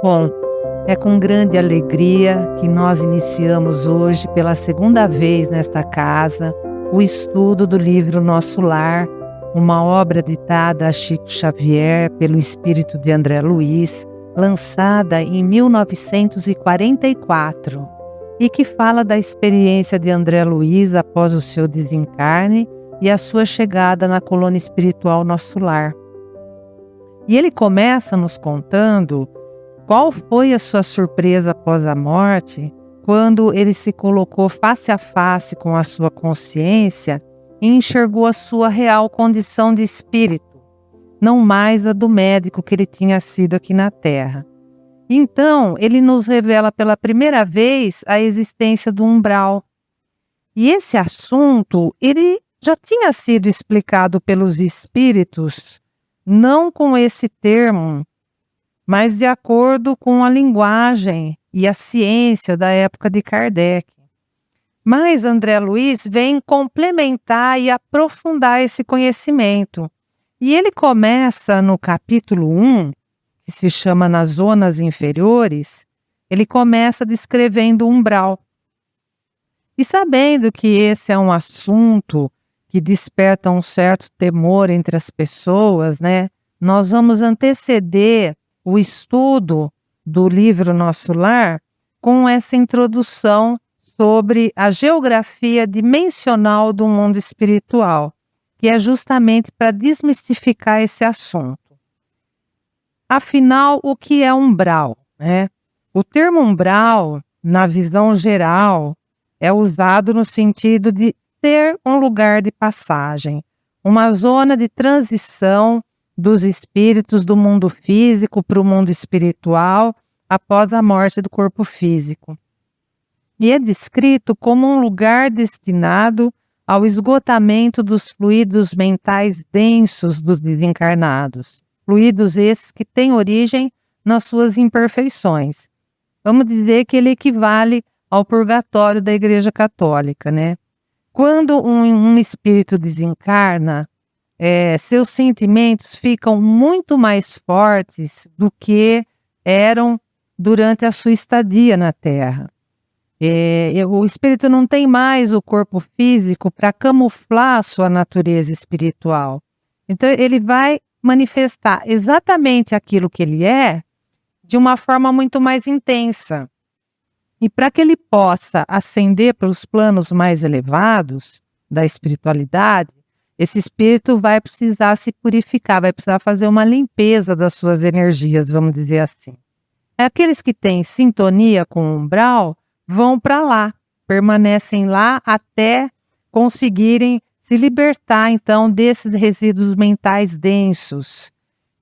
Bom, é com grande alegria que nós iniciamos hoje, pela segunda vez nesta casa, o estudo do livro Nosso Lar, uma obra ditada a Chico Xavier pelo espírito de André Luiz, lançada em 1944, e que fala da experiência de André Luiz após o seu desencarne e a sua chegada na colônia espiritual Nosso Lar. E ele começa nos contando qual foi a sua surpresa após a morte, quando ele se colocou face a face com a sua consciência e enxergou a sua real condição de espírito, não mais a do médico que ele tinha sido aqui na Terra. Então, ele nos revela pela primeira vez a existência do umbral. E esse assunto, ele já tinha sido explicado pelos espíritos, não com esse termo, mas de acordo com a linguagem e a ciência da época de Kardec. Mas André Luiz vem complementar e aprofundar esse conhecimento. E ele começa no capítulo 1, que se chama Nas Zonas Inferiores, ele começa descrevendo o umbral. E sabendo que esse é um assunto que desperta um certo temor entre as pessoas, né? Nós vamos anteceder o estudo do livro Nosso Lar com essa introdução sobre a geografia dimensional do mundo espiritual, que é justamente para desmistificar esse assunto. Afinal, o que é umbral, né? O termo umbral, na visão geral, é usado no sentido de ter um lugar de passagem, uma zona de transição dos espíritos do mundo físico para o mundo espiritual após a morte do corpo físico. E é descrito como um lugar destinado ao esgotamento dos fluidos mentais densos dos desencarnados, fluidos esses que têm origem nas suas imperfeições. Vamos dizer que ele equivale ao purgatório da Igreja Católica, né? Quando um espírito desencarna, seus sentimentos ficam muito mais fortes do que eram durante a sua estadia na Terra. O espírito não tem mais o corpo físico para camuflar a sua natureza espiritual. Então ele vai manifestar exatamente aquilo que ele é de uma forma muito mais intensa. E para que ele possa ascender para os planos mais elevados da espiritualidade, esse espírito vai precisar se purificar, vai precisar fazer uma limpeza das suas energias, vamos dizer assim. Aqueles que têm sintonia com o umbral vão para lá, permanecem lá até conseguirem se libertar, então, desses resíduos mentais densos.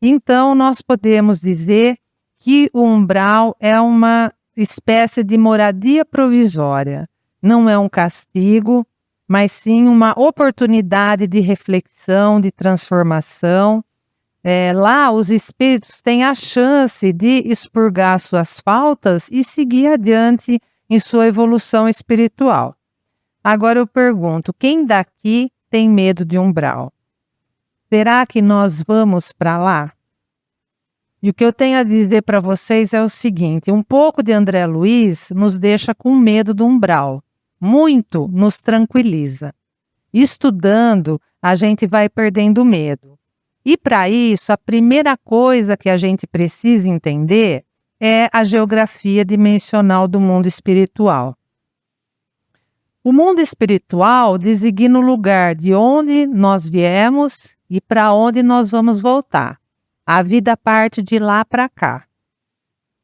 Então, nós podemos dizer que o umbral é uma espécie de moradia provisória. Não é um castigo, mas sim uma oportunidade de reflexão, de transformação. Lá os espíritos têm a chance de expurgar suas faltas e seguir adiante em sua evolução espiritual. Agora eu pergunto, quem daqui tem medo de umbral? Será que nós vamos para lá? E o que eu tenho a dizer para vocês é o seguinte: um pouco de André Luiz nos deixa com medo do umbral, muito nos tranquiliza. Estudando, a gente vai perdendo medo. E para isso, a primeira coisa que a gente precisa entender é a geografia dimensional do mundo espiritual. O mundo espiritual designa o lugar de onde nós viemos e para onde nós vamos voltar. A vida parte de lá para cá.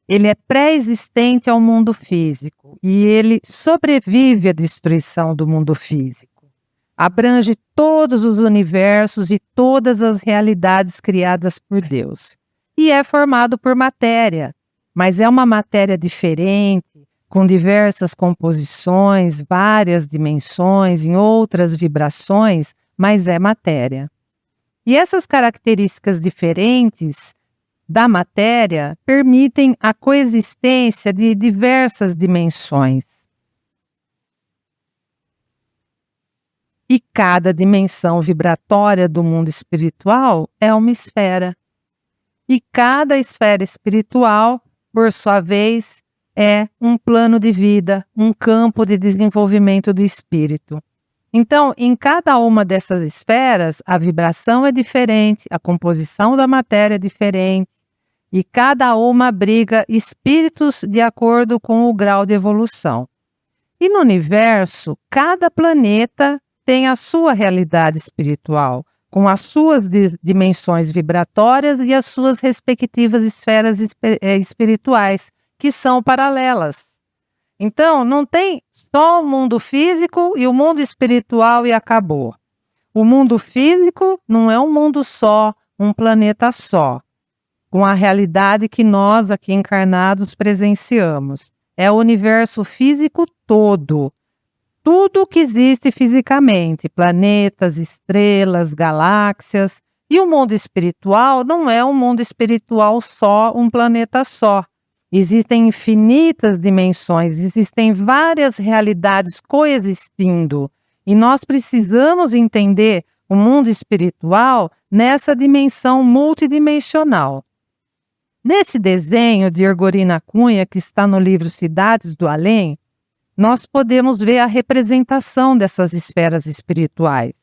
Ele é pré-existente ao mundo físico e ele sobrevive à destruição do mundo físico. Abrange todos os universos e todas as realidades criadas por Deus. E é formado por matéria, mas é uma matéria diferente, com diversas composições, várias dimensões, em outras vibrações, mas é matéria. E essas características diferentes da matéria permitem a coexistência de diversas dimensões. E cada dimensão vibratória do mundo espiritual é uma esfera. E cada esfera espiritual por sua vez, é um plano de vida, um campo de desenvolvimento do espírito. Então, em cada uma dessas esferas, a vibração é diferente, a composição da matéria é diferente, e cada uma abriga espíritos de acordo com o grau de evolução. E no universo, cada planeta tem a sua realidade espiritual, com as suas dimensões vibratórias e as suas respectivas esferas espirituais, que são paralelas. Então, não tem só o mundo físico e o mundo espiritual e acabou. O mundo físico não é um mundo só, um planeta só, com a realidade que nós aqui encarnados presenciamos. É o universo físico todo. Tudo que existe fisicamente, planetas, estrelas, galáxias. E o mundo espiritual não é um mundo espiritual só, um planeta só. Existem infinitas dimensões, existem várias realidades coexistindo. E nós precisamos entender o mundo espiritual nessa dimensão multidimensional. Nesse desenho de Ergorina Cunha, que está no livro Cidades do Além, nós podemos ver a representação dessas esferas espirituais.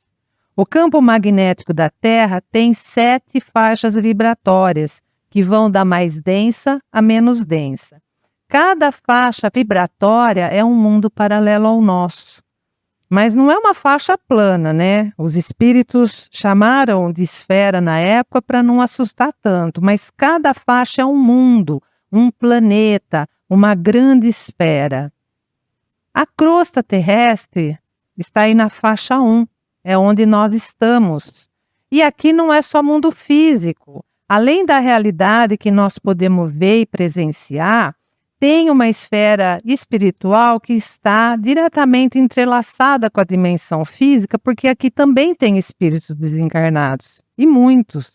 O campo magnético da Terra tem 7 faixas vibratórias, que vão da mais densa à menos densa. Cada faixa vibratória é um mundo paralelo ao nosso. Mas não é uma faixa plana, né? Os espíritos chamaram de esfera na época para não assustar tanto, mas cada faixa é um mundo, um planeta, uma grande esfera. A crosta terrestre está aí na faixa 1, é onde nós estamos. E aqui não é só mundo físico. Além da realidade que nós podemos ver e presenciar, tem uma esfera espiritual que está diretamente entrelaçada com a dimensão física, porque aqui também tem espíritos desencarnados, e muitos.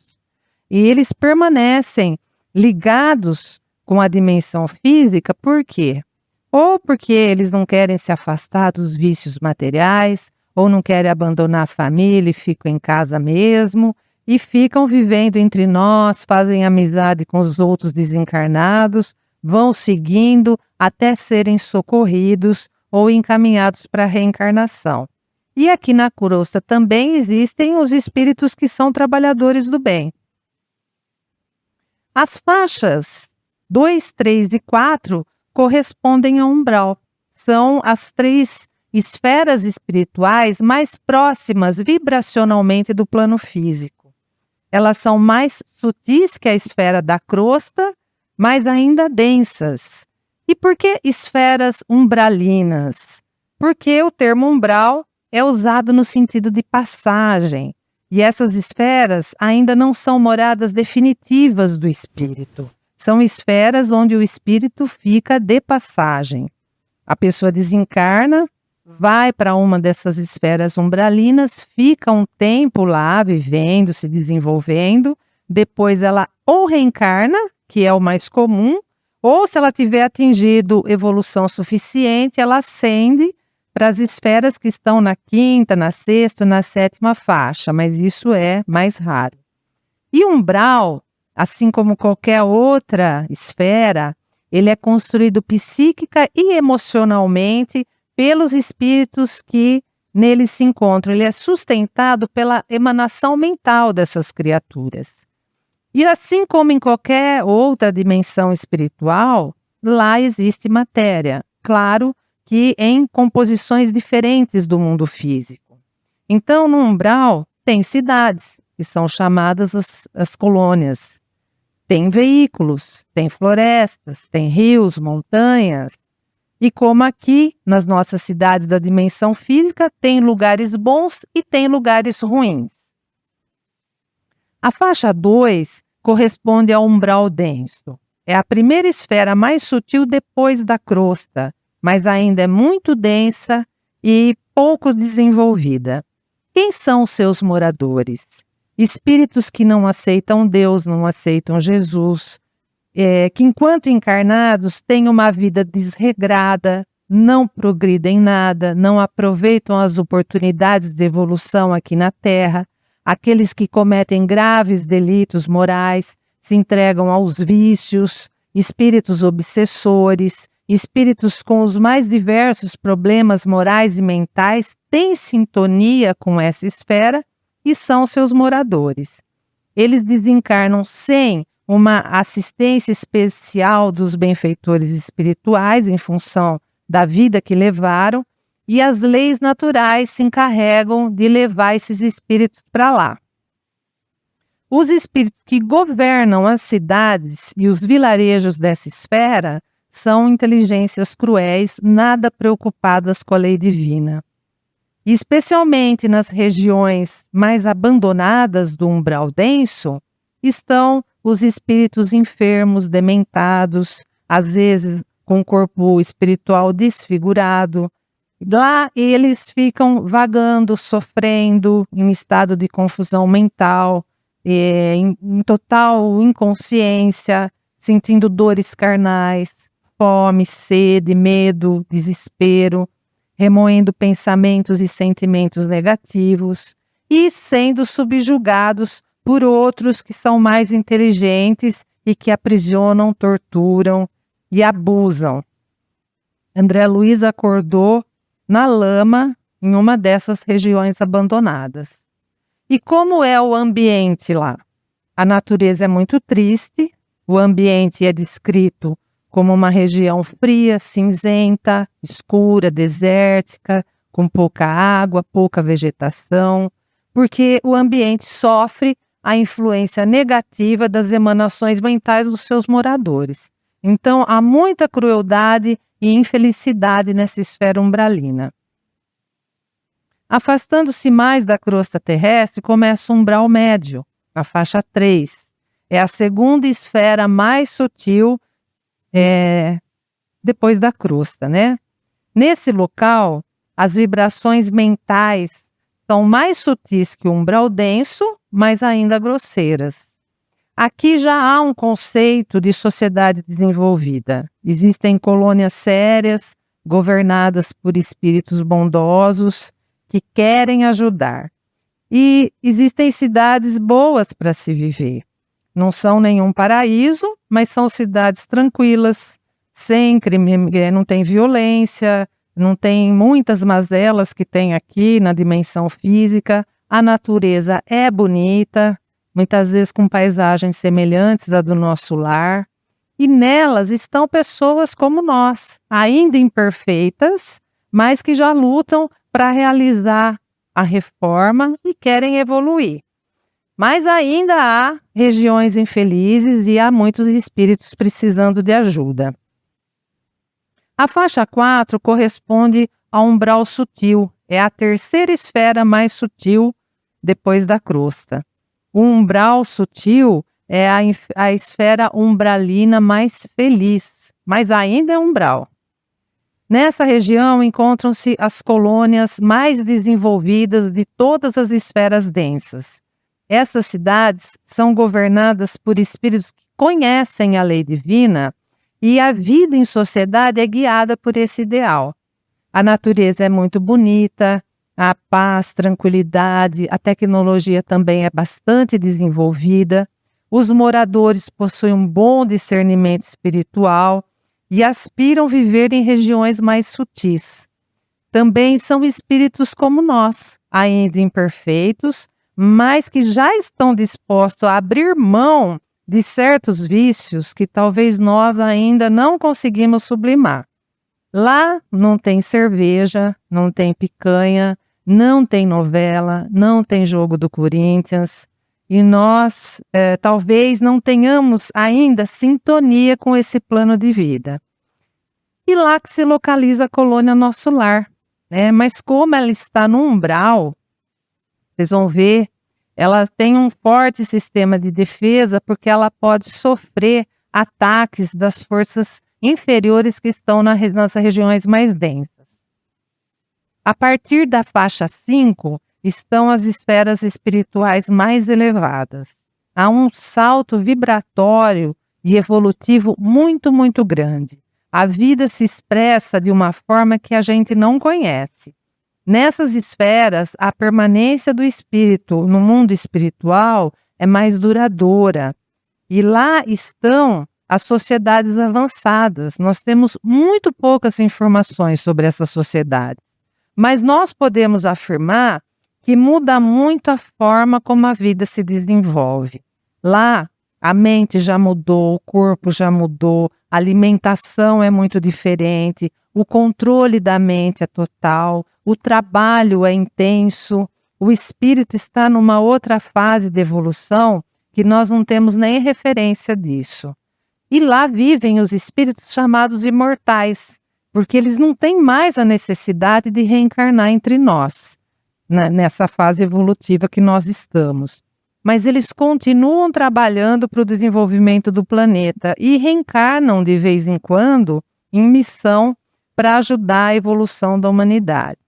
E eles permanecem ligados com a dimensão física, por quê? Ou porque eles não querem se afastar dos vícios materiais, ou não querem abandonar a família e ficam em casa mesmo, e ficam vivendo entre nós, fazem amizade com os outros desencarnados, vão seguindo até serem socorridos ou encaminhados para a reencarnação. E aqui na crosta também existem os espíritos que são trabalhadores do bem. As faixas 2, 3 e 4 correspondem ao umbral. São as 3 esferas espirituais mais próximas vibracionalmente do plano físico. Elas são mais sutis que a esfera da crosta, mas ainda densas. E por que esferas umbralinas? Porque o termo umbral é usado no sentido de passagem. E essas esferas ainda não são moradas definitivas do espírito. São esferas onde o espírito fica de passagem. A pessoa desencarna, vai para uma dessas esferas umbralinas, fica um tempo lá vivendo, se desenvolvendo, depois ela ou reencarna, que é o mais comum, ou se ela tiver atingido evolução suficiente, ela ascende para as esferas que estão na 5ª, na 6ª, na 7ª faixa, mas isso é mais raro. E o umbral, assim como qualquer outra esfera, ele é construído psíquica e emocionalmente pelos espíritos que nele se encontram. Ele é sustentado pela emanação mental dessas criaturas. E assim como em qualquer outra dimensão espiritual, lá existe matéria, claro que em composições diferentes do mundo físico. Então, no umbral, tem cidades, que são chamadas as colônias. Tem veículos, tem florestas, tem rios, montanhas. E como aqui, nas nossas cidades da dimensão física, tem lugares bons e tem lugares ruins. A faixa 2 corresponde ao umbral denso. É a primeira esfera mais sutil depois da crosta, mas ainda é muito densa e pouco desenvolvida. Quem são os seus moradores? Espíritos que não aceitam Deus, não aceitam Jesus, que enquanto encarnados têm uma vida desregrada, não progridem em nada, não aproveitam as oportunidades de evolução aqui na Terra, aqueles que cometem graves delitos morais, se entregam aos vícios espíritos obsessores, espíritos com os mais diversos problemas morais e mentais têm sintonia com essa esfera e são seus moradores. Eles desencarnam sem uma assistência especial dos benfeitores espirituais em função da vida que levaram, e as leis naturais se encarregam de levar esses espíritos para lá. Os espíritos que governam as cidades e os vilarejos dessa esfera são inteligências cruéis, nada preocupadas com a lei divina. E especialmente nas regiões mais abandonadas do umbral denso, estão os espíritos enfermos, dementados, às vezes com o corpo espiritual desfigurado. Lá eles ficam vagando, sofrendo, em estado de confusão mental, em total inconsciência, sentindo dores carnais, fome, sede, medo, desespero, remoendo pensamentos e sentimentos negativos e sendo subjugados por outros que são mais inteligentes e que aprisionam, torturam e abusam. André Luiz acordou na lama em uma dessas regiões abandonadas. E como é o ambiente lá? A natureza é muito triste, o ambiente é descrito como uma região fria, cinzenta, escura, desértica, com pouca água, pouca vegetação, porque o ambiente sofre a influência negativa das emanações mentais dos seus moradores. Então, há muita crueldade e infelicidade nessa esfera umbralina. Afastando-se mais da crosta terrestre, começa o umbral médio, a faixa 3. É a segunda esfera mais sutil depois da crosta, né? Nesse local, as vibrações mentais são mais sutis que o umbral denso, mas ainda grosseiras. Aqui já há um conceito de sociedade desenvolvida. Existem colônias sérias, governadas por espíritos bondosos, que querem ajudar. E existem cidades boas para se viver. Não são nenhum paraíso, mas são cidades tranquilas, sem crime, não tem violência, não tem muitas mazelas que tem aqui na dimensão física. A natureza é bonita, muitas vezes com paisagens semelhantes à do nosso lar. E nelas estão pessoas como nós, ainda imperfeitas, mas que já lutam para realizar a reforma e querem evoluir. Mas ainda há regiões infelizes e há muitos espíritos precisando de ajuda. A faixa 4 corresponde ao umbral sutil, é a terceira esfera mais sutil depois da crosta. O umbral sutil é a esfera umbralina mais feliz, mas ainda é umbral. Nessa região encontram-se as colônias mais desenvolvidas de todas as esferas densas. Essas cidades são governadas por espíritos que conhecem a lei divina e a vida em sociedade é guiada por esse ideal. A natureza é muito bonita, a paz, tranquilidade, a tecnologia também é bastante desenvolvida, os moradores possuem um bom discernimento espiritual e aspiram a viver em regiões mais sutis. Também são espíritos como nós, ainda imperfeitos, mas que já estão dispostos a abrir mão de certos vícios que talvez nós ainda não conseguimos sublimar. Lá não tem cerveja, não tem picanha, não tem novela, não tem jogo do Corinthians, e nós talvez não tenhamos ainda sintonia com esse plano de vida. E lá que se localiza a colônia Nosso Lar, né? Mas como ela está no umbral, vocês vão ver, ela tem um forte sistema de defesa porque ela pode sofrer ataques das forças inferiores que estão nas regiões mais densas. A partir da faixa 5 estão as esferas espirituais mais elevadas. Há um salto vibratório e evolutivo muito, muito grande. A vida se expressa de uma forma que a gente não conhece. Nessas esferas, a permanência do espírito no mundo espiritual é mais duradoura. E lá estão as sociedades avançadas. Nós temos muito poucas informações sobre essas sociedades, mas nós podemos afirmar que muda muito a forma como a vida se desenvolve. Lá, a mente já mudou, o corpo já mudou, a alimentação é muito diferente, o controle da mente é total, o trabalho é intenso, o espírito está numa outra fase de evolução que nós não temos nem referência disso. E lá vivem os espíritos chamados imortais, porque eles não têm mais a necessidade de reencarnar entre nós, nessa fase evolutiva que nós estamos. Mas eles continuam trabalhando para o desenvolvimento do planeta e reencarnam de vez em quando em missão para ajudar a evolução da humanidade.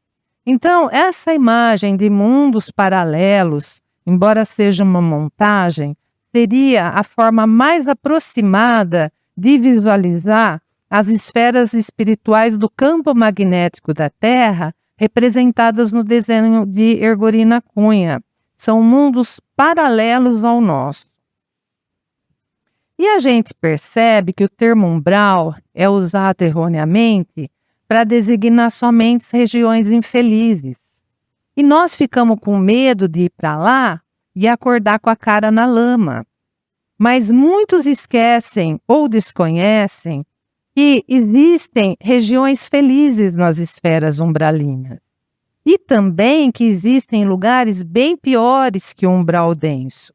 Então, essa imagem de mundos paralelos, embora seja uma montagem, seria a forma mais aproximada de visualizar as esferas espirituais do campo magnético da Terra, representadas no desenho de Ergorina Cunha. São mundos paralelos ao nosso. E a gente percebe que o termo umbral é usado erroneamente para designar somente regiões infelizes. E nós ficamos com medo de ir para lá e acordar com a cara na lama. Mas muitos esquecem ou desconhecem que existem regiões felizes nas esferas umbralinas. E também que existem lugares bem piores que o umbral denso.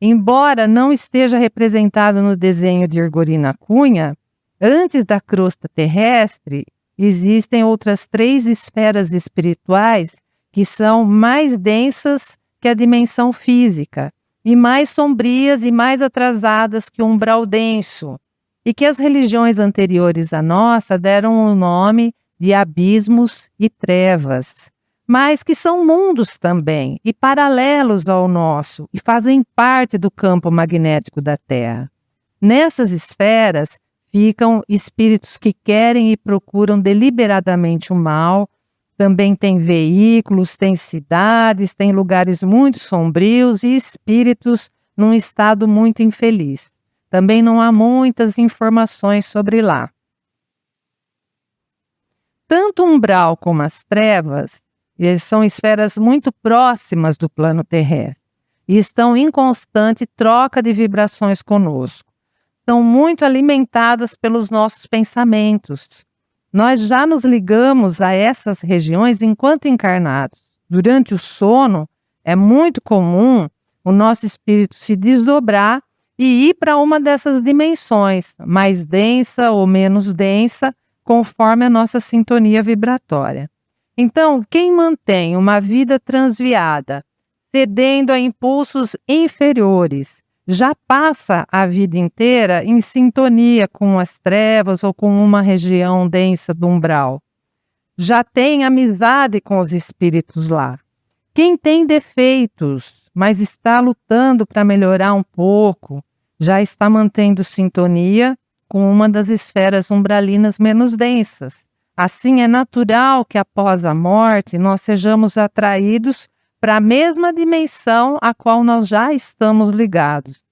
Embora não esteja representado no desenho de Ergorina Cunha, antes da crosta terrestre, existem outras 3 esferas espirituais que são mais densas que a dimensão física, e mais sombrias e mais atrasadas que o umbral denso, e que as religiões anteriores à nossa deram o nome de abismos e trevas, mas que são mundos também, e paralelos ao nosso, e fazem parte do campo magnético da Terra. Nessas esferas ficam espíritos que querem e procuram deliberadamente o mal. Também tem veículos, tem cidades, tem lugares muito sombrios e espíritos num estado muito infeliz. Também não há muitas informações sobre lá. Tanto o umbral como as trevas são esferas muito próximas do plano terrestre e estão em constante troca de vibrações conosco. São muito alimentadas pelos nossos pensamentos. Nós já nos ligamos a essas regiões enquanto encarnados. Durante o sono, é muito comum o nosso espírito se desdobrar e ir para uma dessas dimensões, mais densa ou menos densa, conforme a nossa sintonia vibratória. Então, quem mantém uma vida transviada, cedendo a impulsos inferiores, já passa a vida inteira em sintonia com as trevas ou com uma região densa do umbral. Já tem amizade com os espíritos lá. Quem tem defeitos, mas está lutando para melhorar um pouco, já está mantendo sintonia com uma das esferas umbralinas menos densas. Assim, é natural que após a morte nós sejamos atraídos para a mesma dimensão a qual nós já estamos ligados.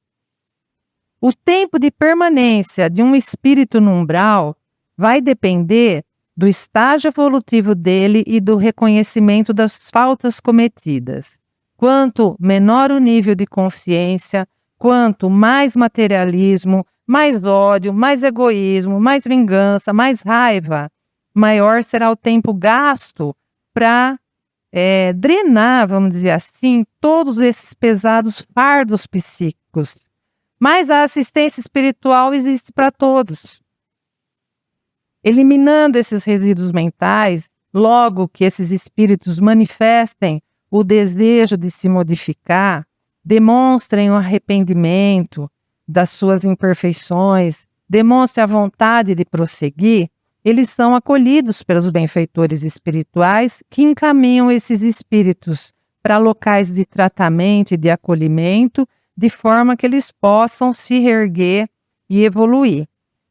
O tempo de permanência de um espírito no umbral vai depender do estágio evolutivo dele e do reconhecimento das faltas cometidas. Quanto menor o nível de consciência, quanto mais materialismo, mais ódio, mais egoísmo, mais vingança, mais raiva, maior será o tempo gasto para drenar, vamos dizer assim, todos esses pesados fardos psíquicos. Mas a assistência espiritual existe para todos. Eliminando esses resíduos mentais, logo que esses espíritos manifestem o desejo de se modificar, demonstrem o arrependimento das suas imperfeições, demonstrem a vontade de prosseguir, eles são acolhidos pelos benfeitores espirituais que encaminham esses espíritos para locais de tratamento e de acolhimento, de forma que eles possam se reerguer e evoluir.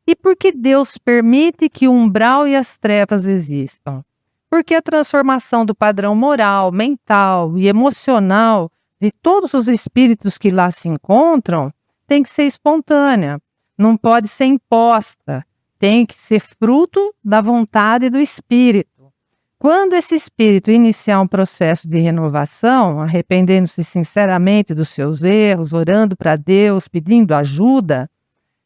E por que Deus permite que o umbral e as trevas existam? Porque a transformação do padrão moral, mental e emocional de todos os espíritos que lá se encontram tem que ser espontânea. não pode ser imposta, tem que ser fruto da vontade do Espírito. Quando esse Espírito iniciar um processo de renovação, arrependendo-se sinceramente dos seus erros, orando para Deus, pedindo ajuda,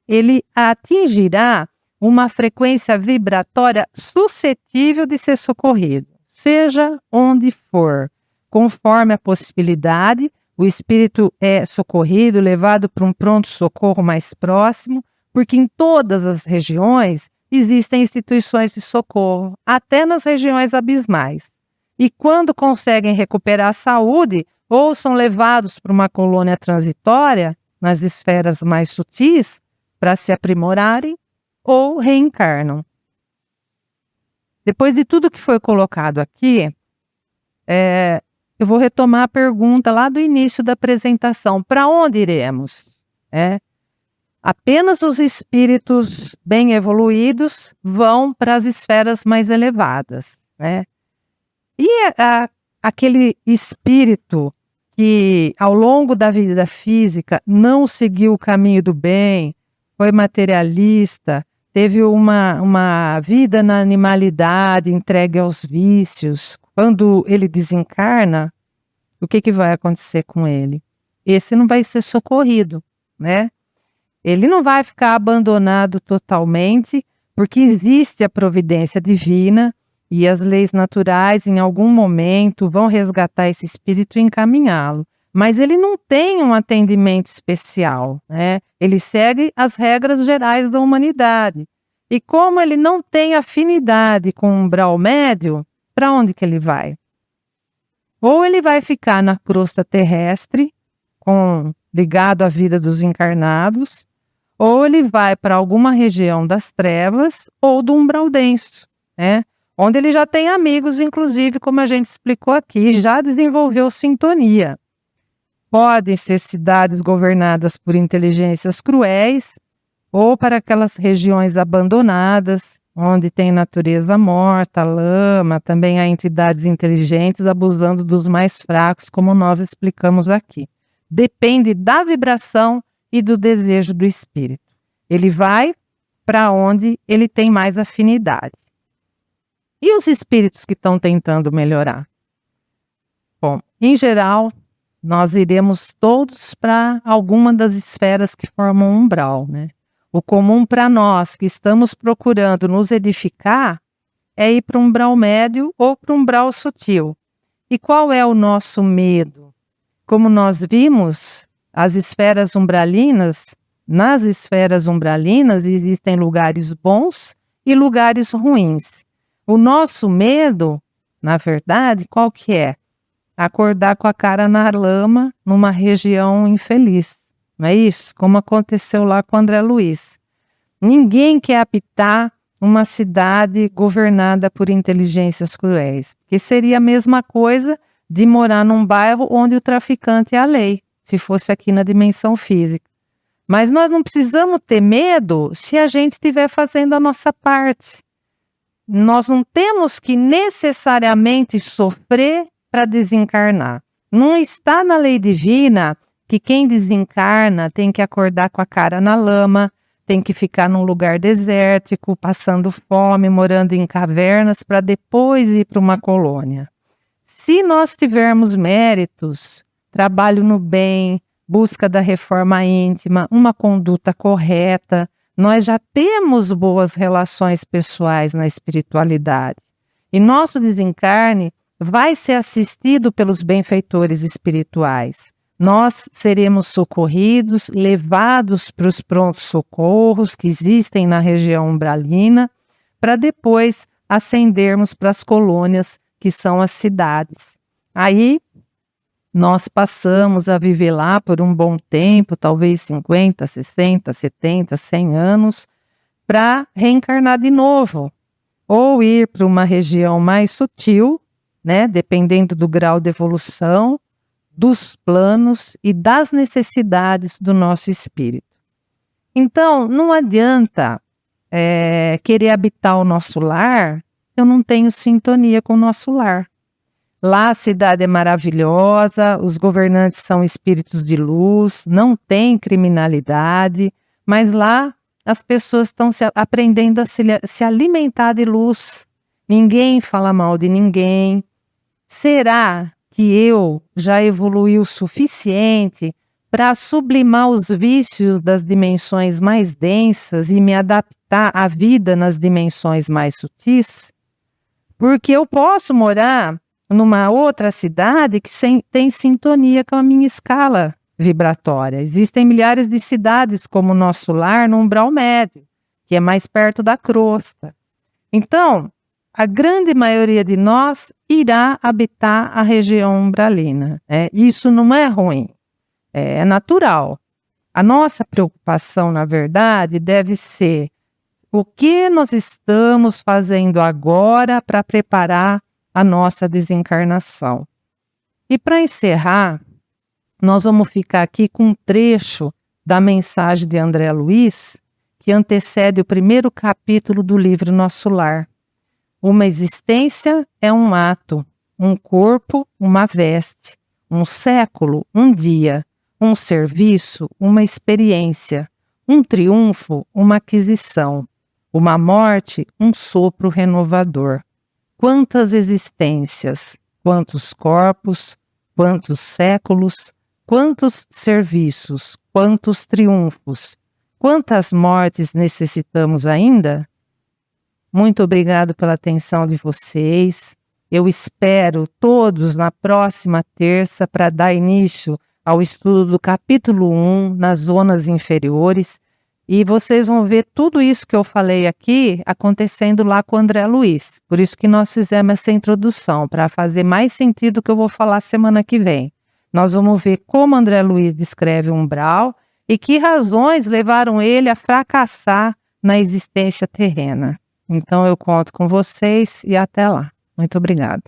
ele atingirá uma frequência vibratória suscetível de ser socorrido, seja onde for. Conforme a possibilidade, o espírito é socorrido, levado para um pronto-socorro mais próximo, porque em todas as regiões existem instituições de socorro, até nas regiões abismais. E quando conseguem recuperar a saúde, ou são levados para uma colônia transitória, nas esferas mais sutis, para se aprimorarem, ou reencarnam. Depois de tudo que foi colocado aqui, eu vou retomar a pergunta lá do início da apresentação. Para onde iremos? Apenas os espíritos bem evoluídos vão para as esferas mais elevadas. E aquele espírito que ao longo da vida física não seguiu o caminho do bem, foi materialista, teve uma vida na animalidade, entregue aos vícios. Quando ele desencarna, o que vai acontecer com ele? Esse não vai ser socorrido, Ele não vai ficar abandonado totalmente, porque existe a providência divina e as leis naturais, em algum momento, vão resgatar esse espírito e encaminhá-lo. Mas ele não tem um atendimento especial, Ele segue as regras gerais da humanidade. E como ele não tem afinidade com o umbral médio, para onde que ele vai? Ou ele vai ficar na crosta terrestre, ligado à vida dos encarnados, ou ele vai para alguma região das trevas ou do umbral denso, onde ele já tem amigos, inclusive, como a gente explicou aqui, já desenvolveu sintonia. Podem ser cidades governadas por inteligências cruéis, ou para aquelas regiões abandonadas, onde tem natureza morta, lama, também há entidades inteligentes abusando dos mais fracos, como nós explicamos aqui. Depende da vibração e do desejo do espírito. Ele vai para onde ele tem mais afinidade. E os espíritos que estão tentando melhorar? Bom, em geral, nós iremos todos para alguma das esferas que formam um umbral, O comum para nós que estamos procurando nos edificar é ir para um umbral médio ou para um umbral sutil. E qual é o nosso medo? Como nós vimos, as esferas umbralinas, nas esferas umbralinas existem lugares bons e lugares ruins. O nosso medo, na verdade, qual que é? Acordar com a cara na lama numa região infeliz. Não é isso? Como aconteceu lá com André Luiz. Ninguém quer habitar uma cidade governada por inteligências cruéis, porque seria a mesma coisa de morar num bairro onde o traficante é a lei, se fosse aqui na dimensão física. Mas nós não precisamos ter medo se a gente estiver fazendo a nossa parte. Nós não temos que necessariamente sofrer para desencarnar. Não está na lei divina que quem desencarna tem que acordar com a cara na lama, tem que ficar num lugar desértico, passando fome, morando em cavernas, para depois ir para uma colônia. Se nós tivermos méritos, trabalho no bem, busca da reforma íntima, uma conduta correta, nós já temos boas relações pessoais na espiritualidade. E nosso desencarne vai ser assistido pelos benfeitores espirituais. Nós seremos socorridos, levados para os prontos-socorros que existem na região umbralina, para depois ascendermos para as colônias, que são as cidades. Aí, nós passamos a viver lá por um bom tempo, talvez 50, 60, 70, 100 anos, para reencarnar de novo, ou ir para uma região mais sutil, dependendo do grau de evolução, dos planos e das necessidades do nosso espírito. Então, não adianta querer habitar o nosso lar, eu não tenho sintonia com o nosso lar. Lá a cidade é maravilhosa, os governantes são espíritos de luz, não tem criminalidade, mas lá as pessoas estão aprendendo a se alimentar de luz. Ninguém fala mal de ninguém. Será que eu já evoluí o suficiente para sublimar os vícios das dimensões mais densas e me adaptar à vida nas dimensões mais sutis? Porque eu posso morar numa outra cidade que tem sintonia com a minha escala vibratória. Existem milhares de cidades como o nosso lar no umbral médio, que é mais perto da crosta. Então, a grande maioria de nós irá habitar a região umbralina. Isso não é ruim, é natural. A nossa preocupação, na verdade, deve ser o que nós estamos fazendo agora para preparar a nossa desencarnação. E para encerrar, nós vamos ficar aqui com um trecho da mensagem de André Luiz, que antecede o primeiro capítulo do livro Nosso Lar. Uma existência é um ato, um corpo, uma veste, um século, um dia, um serviço, uma experiência, um triunfo, uma aquisição, uma morte, um sopro renovador. Quantas existências, quantos corpos, quantos séculos, quantos serviços, quantos triunfos, quantas mortes necessitamos ainda? Muito obrigado pela atenção de vocês. Eu espero todos na próxima terça para dar início ao estudo do capítulo 1, nas zonas inferiores. E vocês vão ver tudo isso que eu falei aqui acontecendo lá com o André Luiz. Por isso que nós fizemos essa introdução, para fazer mais sentido o que eu vou falar semana que vem. Nós vamos ver como André Luiz descreve o umbral e que razões levaram ele a fracassar na existência terrena. Então eu conto com vocês e até lá. Muito obrigada.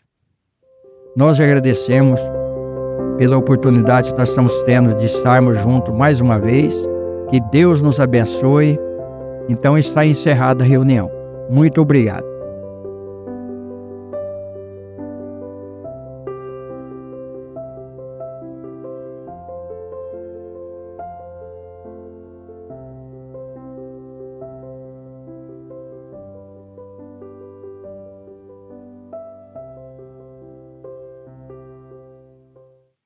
Nós agradecemos pela oportunidade que nós estamos tendo de estarmos juntos mais uma vez. Que Deus nos abençoe. Então está encerrada a reunião. Muito obrigado.